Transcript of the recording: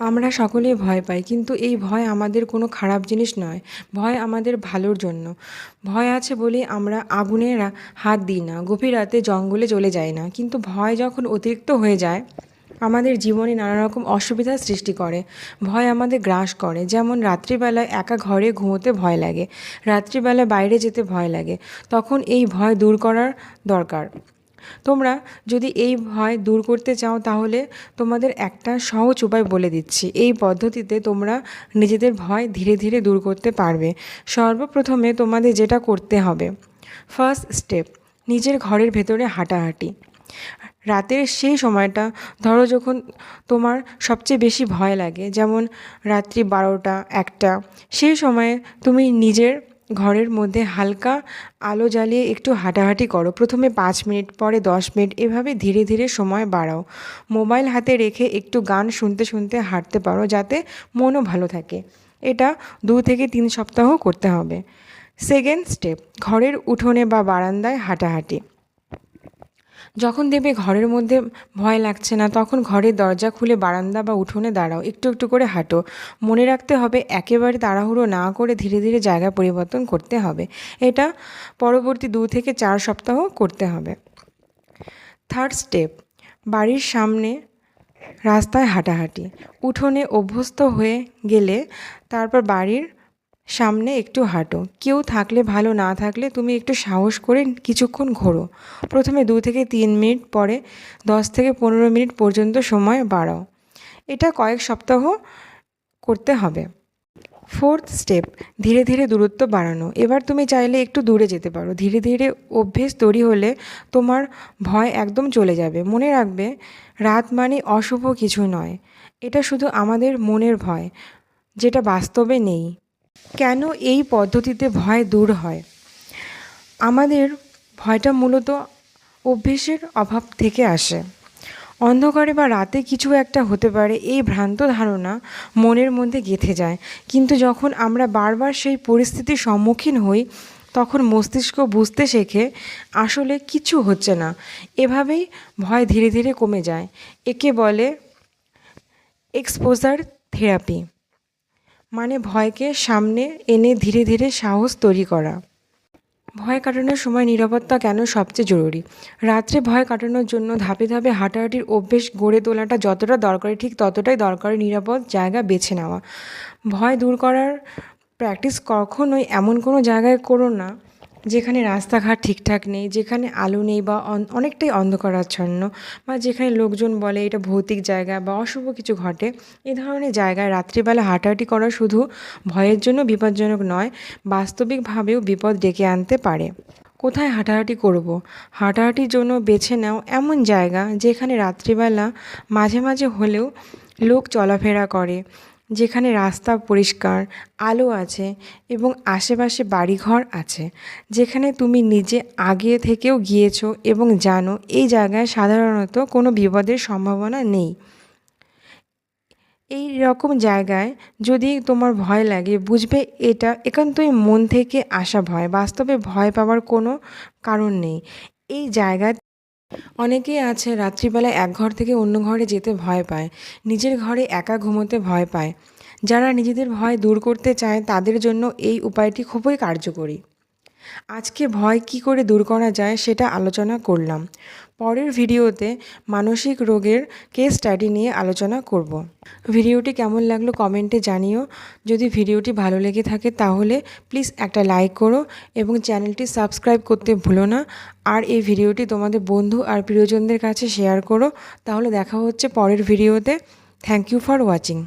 আমরা সকলেই ভয় পাই, কিন্তু এই ভয় আমাদের কোনো খারাপ জিনিস নয়। ভয় আমাদের ভালোর জন্য। ভয় আছে বলেই আমরা আগুনে হাত দিই না, গভীর রাতে জঙ্গলে চলে যাই না। কিন্তু ভয় যখন অতিরিক্ত হয়ে যায়, আমাদের জীবনে নানা রকম অসুবিধার সৃষ্টি করে। ভয় আমাদের গ্রাস করে, যেমন রাত্রিবেলায় একা ঘরে ঘুমোতে ভয় লাগে, রাত্রিবেলায় বাইরে যেতে ভয় লাগে। তখন এই ভয় দূর করার দরকার। তোমরা যদি এই ভয় দূর করতে চাও, তাহলে তোমাদের একটা সহজ উপায় বলে দিচ্ছি। এই পদ্ধতিতে তোমরা নিজেদের ভয় ধীরে ধীরে দূর করতে পারবে। সর্বপ্রথমে তোমাদের যেটা করতে হবে, ফার্স্ট স্টেপ, নিজের ঘরের ভেতরে হাঁটাহাঁটি। রাতের সেই সময়টা, ধরো যখন তোমার সবচেয়ে বেশি ভয় লাগে, যেমন রাত্রি 12টা 1টা, সেই সময়ে তুমি নিজের ঘরের মধ্যে হালকা আলো জ্বালিয়ে একটু হাঁটাহাঁটি করো। প্রথমে 5 মিনিট, পরে 10 মিনিট, এভাবে ধীরে ধীরে সময় বাড়াও। মোবাইল হাতে রেখে একটু গান শুনতে শুনতে হাঁটতে পারো, যাতে মনও ভালো থাকে। এটা 2 থেকে 3 সপ্তাহ করতে হবে। সেকেন্ড স্টেপ, ঘরের উঠোনে বা বারান্দায় হাঁটাহাঁটি। যখন দেখবে ঘরের মধ্যে ভয় লাগছে না, তখন ঘরের দরজা খুলে বারান্দা বা উঠোনে দাঁড়াও, একটু একটু করে হাঁটো। মনে রাখতে হবে, একেবারে তাড়াহুড়ো না করে ধীরে ধীরে জায়গা পরিবর্তন করতে হবে। এটা পরবর্তী 2 থেকে 4 সপ্তাহ করতে হবে। থার্ড স্টেপ, বাড়ির সামনে রাস্তায় হাঁটাহাঁটি। উঠোনে অভ্যস্ত হয়ে গেলে তারপর বাড়ির সামনে একটু হাঁটো। কেউ থাকলে ভালো, না থাকলে তুমি একটু সাহস করে কিছুক্ষণ ঘোরো। প্রথমে 2 থেকে 3 মিনিট, পরে 10 থেকে 15 মিনিট পর্যন্ত সময় বাড়াও। এটা কয়েক সপ্তাহ করতে হবে। ফোর্থ স্টেপ, ধীরে ধীরে দূরত্ব বাড়ানো। এবার তুমি চাইলে একটু দূরে যেতে পারো। ধীরে ধীরে অভ্যেস তৈরি হলে তোমার ভয় একদম চলে যাবে। মনে রাখবে, রাত মানে অশুভ কিছু নয়, এটা শুধু আমাদের মনের ভয়, যেটা বাস্তবে নেই। কেন এই পদ্ধতিতে ভয় দূর হয়? আমাদের ভয়টা মূলত অভ্যেসের অভাব থেকে আসে। অন্ধকারে বা রাতে কিছু একটা হতে পারে, এই ভ্রান্ত ধারণা মনের মধ্যে গেঁথে যায়। কিন্তু যখন আমরা বারবার সেই পরিস্থিতির সম্মুখীন হই, তখন মস্তিষ্ক বুঝতে শেখে আসলে কিছু হচ্ছে না। এভাবেই ভয় ধীরে ধীরে কমে যায়। একে বলে এক্সপোজার থেরাপি, মানে ভয়কে সামনে এনে ধীরে ধীরে সাহস তৈরি করা। ভয় কাটানোর সময় নিরাপত্তা কেন সবচেয়ে জরুরি? রাত্রে ভয় কাটানোর জন্য ধাপে ধাপে হাঁটাহাঁটির অভ্যেস গড়ে তোলাটা যতটা দরকারি, ঠিক ততটাই দরকারি নিরাপদ জায়গা বেছে নেওয়া। ভয় দূর করার প্র্যাকটিস কখনোই এমন কোনো জায়গায় করো না যেখানে রাস্তাঘাট ঠিকঠাক নেই, যেখানে আলো নেই বা অনেকটাই অন্ধকারাচ্ছন্ন, বা যেখানে লোকজন বলে এটা ভৌতিক জায়গা বা অশুভ কিছু ঘটে। এ ধরনের জায়গায় রাত্রিবেলা হাঁটাহাঁটি করা শুধু ভয়ের জন্য বিপজ্জনক নয়, বাস্তবিকভাবেও বিপদ ডেকে আনতে পারে। কোথায় হাঁটাহাঁটি করব? হাঁটাহাঁটির জন্য বেছে নাও এমন জায়গা যেখানে রাত্রিবেলা মাঝে মাঝে হলেও লোক চলাফেরা করে, যেখানে রাস্তা পরিষ্কার, আলো আছে এবং আশেপাশে বাড়িঘর আছে, যেখানে তুমি নিজে আগে থেকেও গিয়েছো এবং জানো এই জায়গায় সাধারণত কোনো বিপদের সম্ভাবনা নেই। এই রকম জায়গায় যদি তোমার ভয় লাগে, বুঝবে এটা একান্তই মন থেকে আসা ভয়, বাস্তবে ভয় পাওয়ার কোনো কারণ নেই। এই জায়গায় অনেকেই আছে রাত্রিবেলায় এক ঘর থেকে অন্য ঘরে যেতে ভয় পায়, নিজের ঘরে একা ঘুমোতে ভয় পায়। যারা নিজেদের ভয় দূর করতে চায়, তাদের জন্য এই উপায়টি খুবই কার্যকরী। আজকে ভয় কী করে দূর করা যায় সেটা আলোচনা করলাম। পরের ভিডিওতে মানসিক রোগের কেস স্টাডি নিয়ে আলোচনা করব। ভিডিওটি কেমন লাগলো কমেন্টে জানিও। যদি ভিডিওটি ভালো লেগে থাকে তাহলে প্লিজ একটা লাইক করো এবং চ্যানেলটি সাবস্ক্রাইব করতে ভুলো না। আর এই ভিডিওটি তোমাদের বন্ধু আর প্রিয়জনদের কাছে শেয়ার করো। তাহলে দেখা হচ্ছে পরের ভিডিওতে। Thank you for watching.